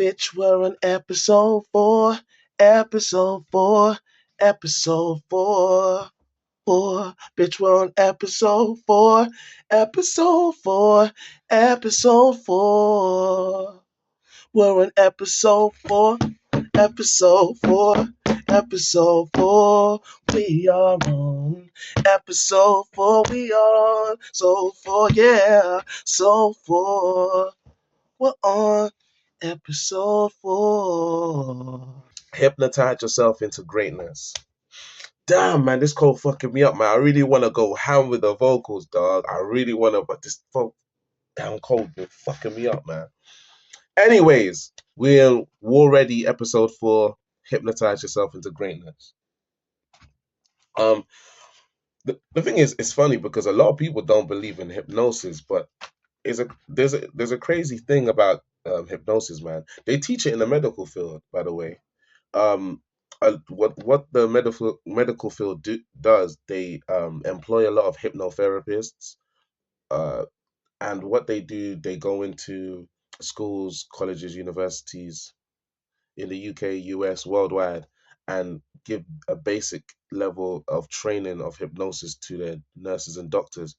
Bitch, we're on episode 4. Episode 4. Episode 4. 4. Bitch, we're on episode 4. Episode 4. Episode 4. We're on episode 4. Episode 4. Episode 4. We are on episode 4. We are on so 4. Yeah. So 4. We're on episode 4. Hypnotize yourself into greatness. Damn, man, this code fucking me up, man. I really want to go ham with the vocals, dog. I really want to, but this damn code been fucking me up, man. Anyways, we're already episode 4. Hypnotize yourself into greatness. Um, the thing is, it's funny because a lot of people don't believe in hypnosis, but there's a crazy thing about hypnosis, man. They teach it in the medical field, by the way. Um, what the medical field does, they employ a lot of hypnotherapists, uh, and what they do, they go into schools, colleges, universities in the UK, US, worldwide, and give a basic level of training of hypnosis to their nurses and doctors.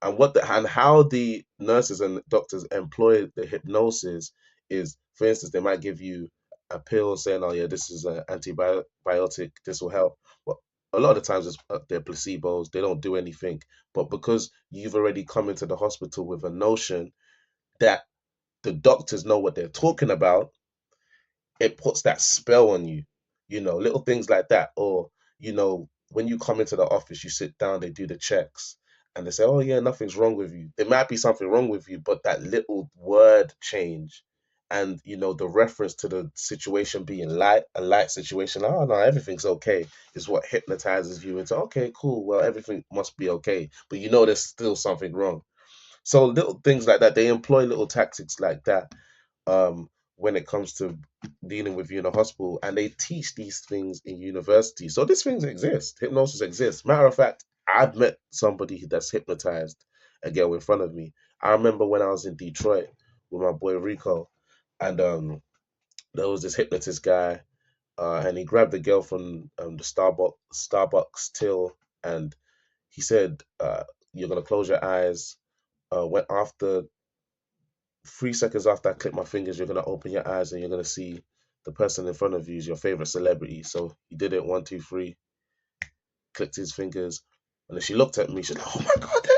And how the nurses and doctors employ the hypnosis is, for instance, they might give you a pill saying, "Oh yeah, this is an antibiotic. This will help." But a lot of the times, they're placebos. They don't do anything. But because you've already come into the hospital with a notion that the doctors know what they're talking about, it puts that spell on you. Little things like that. Or, when you come into the office, you sit down, they do the checks, and they say, "Oh yeah, nothing's wrong with you." There might be something wrong with you, but that little word change, and the reference to the situation being a light situation, "Oh no, everything's okay," is what hypnotizes you into, "Okay, cool, well, everything must be okay," but there's still something wrong. So little things like that, they employ little tactics like that, um, when it comes to dealing with you in a hospital, and they teach these things in university. So these things exist. Hypnosis exists. Matter of fact, I've met somebody that's hypnotized a girl in front of me. I remember when I was in Detroit with my boy Rico, and there was this hypnotist guy, and he grabbed the girl from the Starbucks till, and he said, "You're gonna close your eyes." When after 3 seconds after I click my fingers, you're gonna open your eyes and you're gonna see the person in front of you is your favorite celebrity. So he did it, 1, 2, 3, clicked his fingers, and then she looked at me. She's like, "Oh my god!"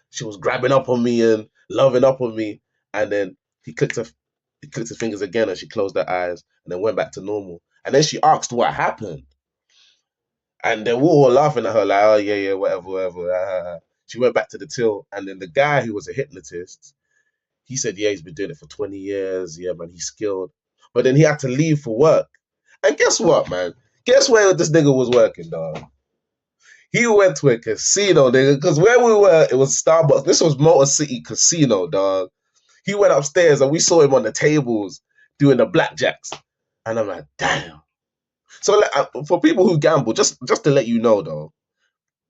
She was grabbing up on me and loving up on me, and then he clicked her, he clicked his fingers again, and she closed her eyes, and then went back to normal. And then she asked what happened, and then we were all laughing at her like, "Oh yeah, yeah, whatever, whatever." She went back to the till, and then the guy who was a hypnotist, he said, "Yeah, he's been doing it for 20 years. Yeah, man, he's skilled." But then he had to leave for work. And guess what, man? Guess where this nigga was working, dog? He went to a casino, nigga, because where we were, it was Starbucks. This was Motor City Casino, dog. He went upstairs and we saw him on the tables doing the blackjacks. And I'm like, damn. So like, for people who gamble, just to let you know, though,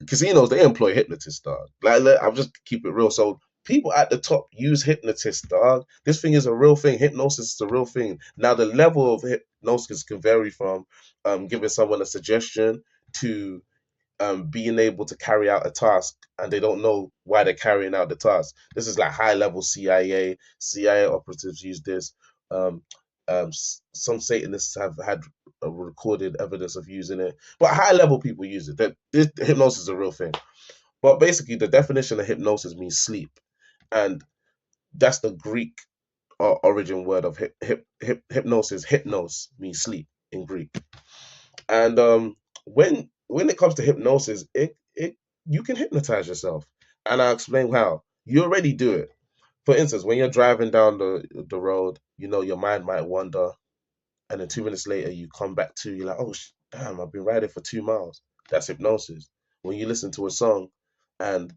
casinos, they employ hypnotists, dog. I'll just keep it real. So people at the top use hypnotists, dog. This thing is a real thing. Hypnosis is a real thing. Now the level of hypnosis can vary from giving someone a suggestion to being able to carry out a task, and they don't know why they're carrying out the task. This is like high level CIA operatives use this. Um, some Satanists have had recorded evidence of using it, but high level people use it. Hypnosis is a real thing. But basically, the definition of hypnosis means sleep, and that's the Greek origin word of hypnosis. Hypnos means sleep in Greek, and when it comes to hypnosis, it you can hypnotize yourself, and I'll explain how. You already do it. For instance, when you're driving down the road, your mind might wander, and then 2 minutes later you come back to, you're like, "Oh damn, I've been riding for 2 miles." That's hypnosis. When you listen to a song and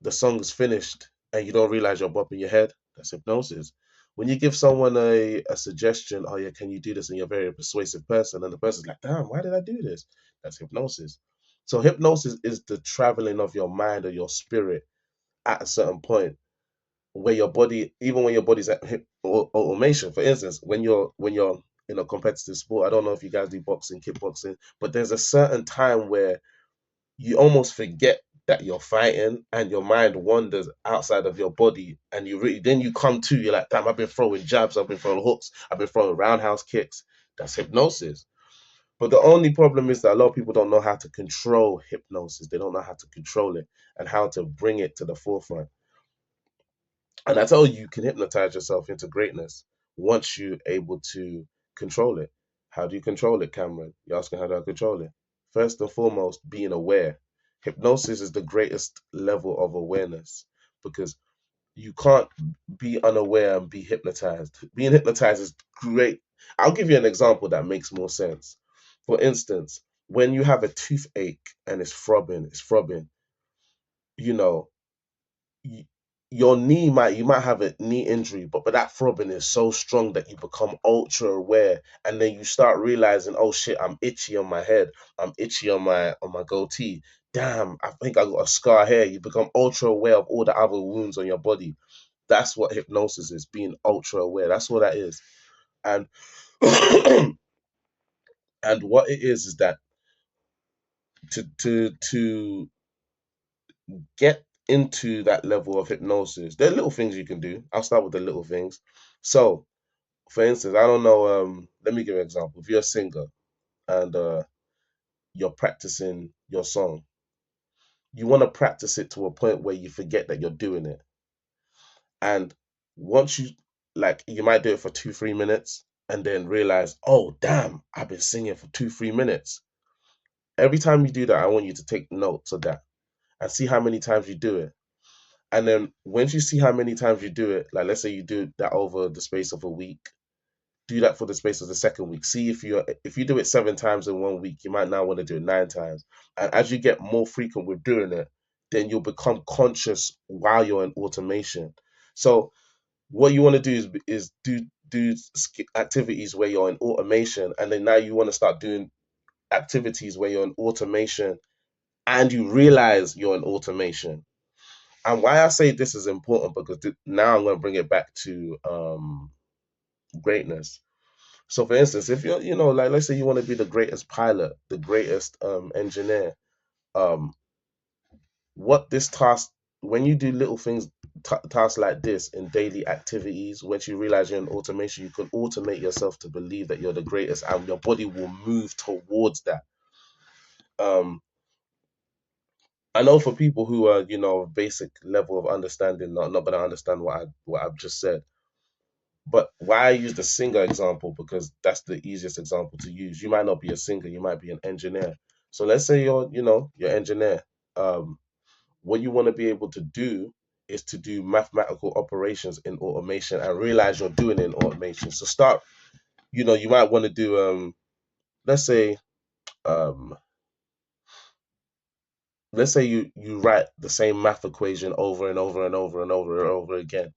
the song is finished and you don't realize you're bopping your head, that's hypnosis. When you give someone a suggestion, "Oh yeah, can you do this?" and you're a very persuasive person, and the person's like, "Damn, why did I do this?" That's hypnosis. So hypnosis is the traveling of your mind or your spirit at a certain point, where your body, even when your body's at automation. For instance, when you're in a competitive sport, I don't know if you guys do boxing, kickboxing, but there's a certain time where you almost forget that you're fighting and your mind wanders outside of your body, and then you come to, you're like, damn, I've been throwing jabs, I've been throwing hooks, I've been throwing roundhouse kicks. That's hypnosis. But the only problem is that a lot of people don't know how to control hypnosis. They don't know how to control it and how to bring it to the forefront. And I tell you, you can hypnotize yourself into greatness once you're able to control it. How do you control it, Cameron? You're asking, how do I control it? First and foremost, being aware. Hypnosis is the greatest level of awareness, because you can't be unaware and be hypnotized. Being hypnotized is great. I'll give you an example that makes more sense. For instance, when you have a toothache and it's throbbing, you know, y- your knee might you might have a knee injury, but that throbbing is so strong that you become ultra aware, and then you start realizing, oh shit, I'm itchy on my head, I'm itchy on my goatee. Damn, I think I got a scar here. You become ultra aware of all the other wounds on your body. That's what hypnosis is, being ultra aware. That's what that is. And and what it is that to get into that level of hypnosis, there are little things you can do. I'll start with the little things. So, for instance, I don't know, let me give you an example. If you're a singer and you're practicing your song, you want to practice it to a point where you forget that you're doing it. And once you, like, you might do it for 2, 3 minutes and then realize, oh, damn, I've been singing for 2, 3 minutes. Every time you do that, I want you to take notes of that and see how many times you do it. And then once you see how many times you do it, like let's say you do that over the space of a week, do that for the space of the second week. See if you do it 7 times in one week, you might now want to do it 9 times. And as you get more frequent with doing it, then you'll become conscious while you're in automation. So what you want to do is do activities where you're in automation, and then now you want to start doing activities where you're in automation and you realize you're in automation. And why I say this is important, because now I'm going to bring it back to greatness. So, for instance, if you're, like, let's say you want to be the greatest pilot, the greatest engineer, um, what this task, when you do little things, tasks like this in daily activities, once you realize you're in automation, you can automate yourself to believe that you're the greatest, and your body will move towards that. Um, I know for people who are, basic level of understanding, not gonna understand what I've just said. But why I use the singer example, because that's the easiest example to use. You might not be a singer, you might be an engineer. So let's say you're engineer. What you want to be able to do is to do mathematical operations in automation and realize you're doing it in automation. So start, you might want to do let's say um you write the same math equation over and over and over and over and over again.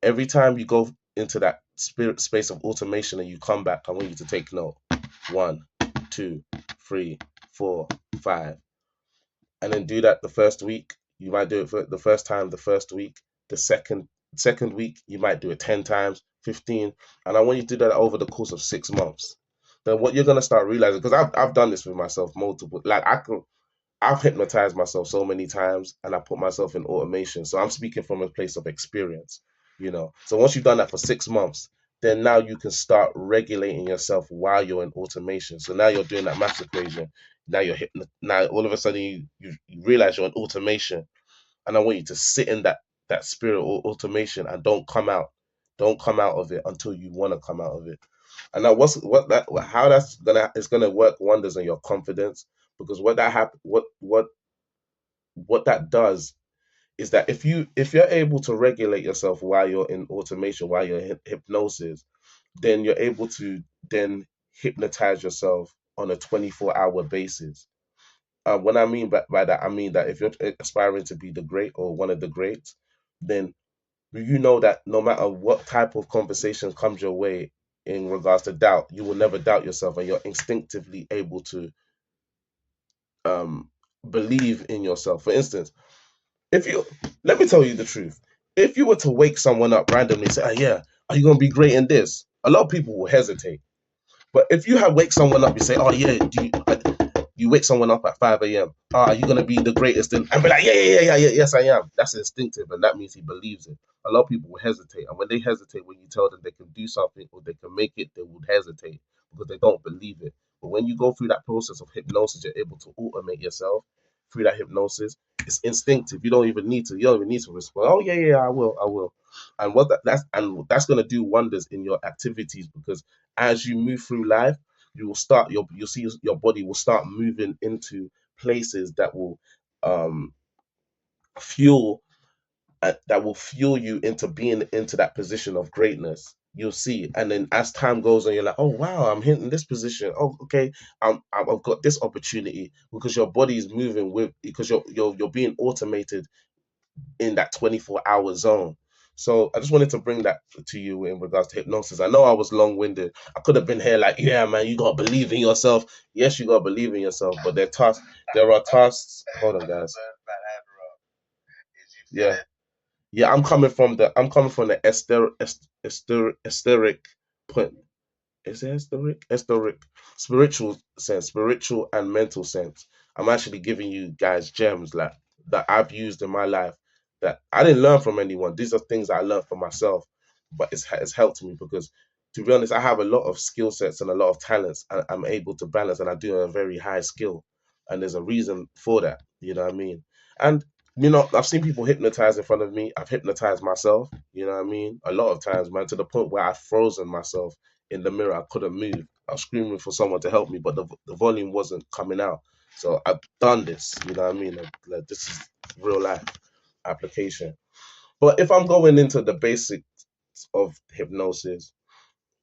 Every time you go into that spirit space of automation and you come back, I want you to take note. 1, 2, 3, 4, 5. And then do that the first week. You might do it for the first time the first week. The second week, you might do it 10 times, 15. And I want you to do that over the course of 6 months. Then what you're gonna start realizing, because I've done this with myself multiple, like I've hypnotized myself so many times and I put myself in automation. So I'm speaking from a place of experience. So once you've done that for 6 months, then now you can start regulating yourself while you're in automation. So now you're doing that math equation. Now now all of a sudden you realize you're in automation. And I want you to sit in that spirit or automation and don't come out. Don't come out of it until you want to come out of it. And now how that's gonna work wonders on your confidence, because what that does is that if you're able to regulate yourself while you're in automation, while you're in hypnosis, then you're able to then hypnotize yourself on a 24-hour basis. What I mean by that, I mean that if you're aspiring to be the great or one of the greats, then you know that no matter what type of conversation comes your way in regards to doubt, you will never doubt yourself, and you're instinctively able to um, believe in yourself. For instance, if you let me tell you the truth. if you were to wake someone up randomly and say, oh, yeah, are you going to be great in this? A lot of people will hesitate. But if you have wake someone up, you say, oh, yeah, you wake someone up at 5 a.m. Are you going to be the greatest? And be like, yeah, yes, I am. That's instinctive. And that means he believes it. A lot of people will hesitate. And when they hesitate, when you tell them they can do something or they can make it, they would hesitate because they don't believe it. But when you go through that process of hypnosis, you're able to automate yourself through that hypnosis. It's instinctive. You don't even need to respond. Oh, yeah, I will. And that's going to do wonders in your activities, because as you move through life, you'll see your body will start moving into places that will um fuel you into being into that position of greatness. You'll see, and then as time goes on, you're like, oh wow, I'm hitting this position. Oh, okay, I've got this opportunity, because your body is moving with, because you're being automated in that 24-hour zone. So I just wanted to bring that to you in regards to hypnosis. I know I was long-winded. I could have been here like, yeah, man, you gotta believe in yourself. Yes, you gotta believe in yourself, but there are tasks. Hold on, guys. Yeah. Yeah, I'm coming from the esteric point. Is it historic, spiritual and mental sense. I'm actually giving you guys gems like that I've used in my life, that I didn't learn from anyone. These are things I learned for myself, but it's helped me, because to be honest, I have a lot of skill sets and a lot of talents, and I'm able to balance, and I do a very high skill, and there's a reason for that. You know what I mean? And I've seen people hypnotize in front of me. I've hypnotized myself. You know what I mean? A lot of times, man, to the point where I've frozen myself in the mirror. I couldn't move. I was screaming for someone to help me, but the volume wasn't coming out. So I've done this, you know what I mean? Like, this is real life application. But if I'm going into the basics of hypnosis,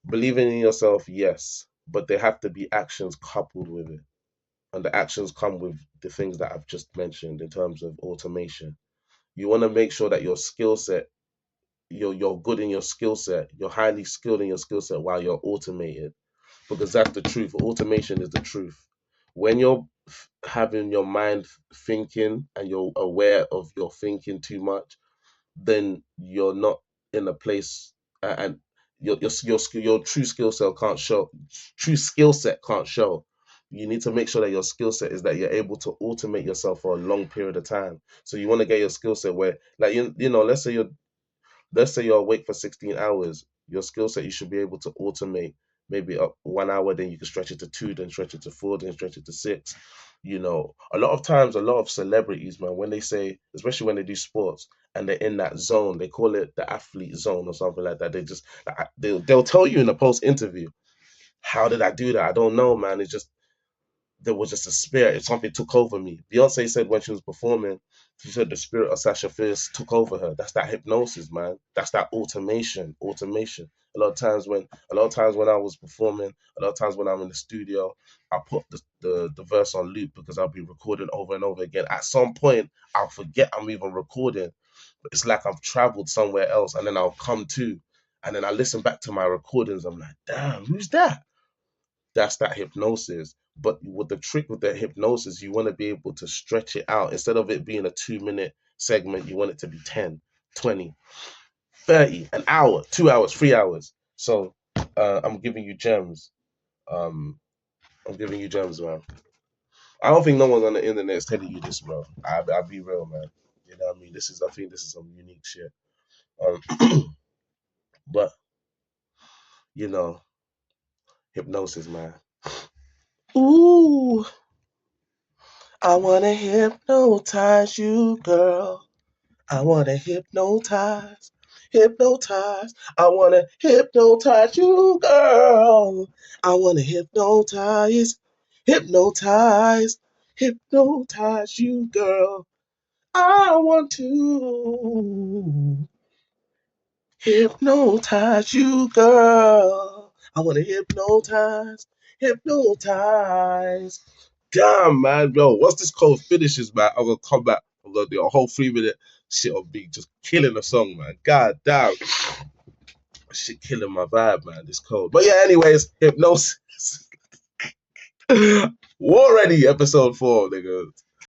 believing in yourself, yes, but there have to be actions coupled with it. And the actions come with the things that I've just mentioned in terms of automation. You want to make sure that your skill set, you're good in your skill set, you're highly skilled in your skill set while you're automated, because that's the truth. Automation is the truth. When you're having your mind thinking and you're aware of your thinking too much, then you're not in a place, and your true skill set can't show. True skill set can't show. You need to make sure that your skill set is that you're able to automate yourself for a long period of time. So you want to get your skill set where, like, let's say you're awake for 16 hours. Your skill set, you should be able to automate maybe up 1 hour, then you can stretch it to 2, then stretch it to 4, then stretch it to 6. A lot of times, a lot of celebrities, man, when they say, especially when they do sports and they're in that zone, they call it the athlete zone or something like that. They just, they'll tell you in a post interview, how did I do that? I don't know, man. It's just, there was just a spirit. Something took over me. Beyonce said when she was performing, she said the spirit of Sasha Fierce took over her. That's that hypnosis, man. That's that automation. Automation. A lot of times when I was performing, a lot of times when I'm in the studio, I put the verse on loop, because I'll be recording over and over again. At some point, I'll forget I'm even recording. But it's like I've traveled somewhere else, and then I'll come to, and then I listen back to my recordings. I'm like, damn, who's that? That's that hypnosis. But with the trick with the hypnosis, you want to be able to stretch it out. Instead of it being a 2 minute segment, you want it to be 10, 20, 30, an hour, 2 hours, 3 hours. So I'm giving you gems. Um, I'm giving you gems, man. I don't think no one on the internet is telling you this, bro. I'll be real, man. You know what I mean? I think this is some unique shit. But, you know, hypnosis, man. Ooh, I want to hypnotize you, girl. I want to hypnotize. I want to hypnotize you, girl. I want to hypnotize you, girl. I want to hypnotize you, girl. I want to hypnotize. Damn, man, yo, once this code finishes, man, I'm gonna come back. I'm gonna do a whole 3 minute shit of me just killing the song, man. God damn, shit killing my vibe, man. This code. But yeah, anyways, hypnosis. War ready, episode 4, nigga.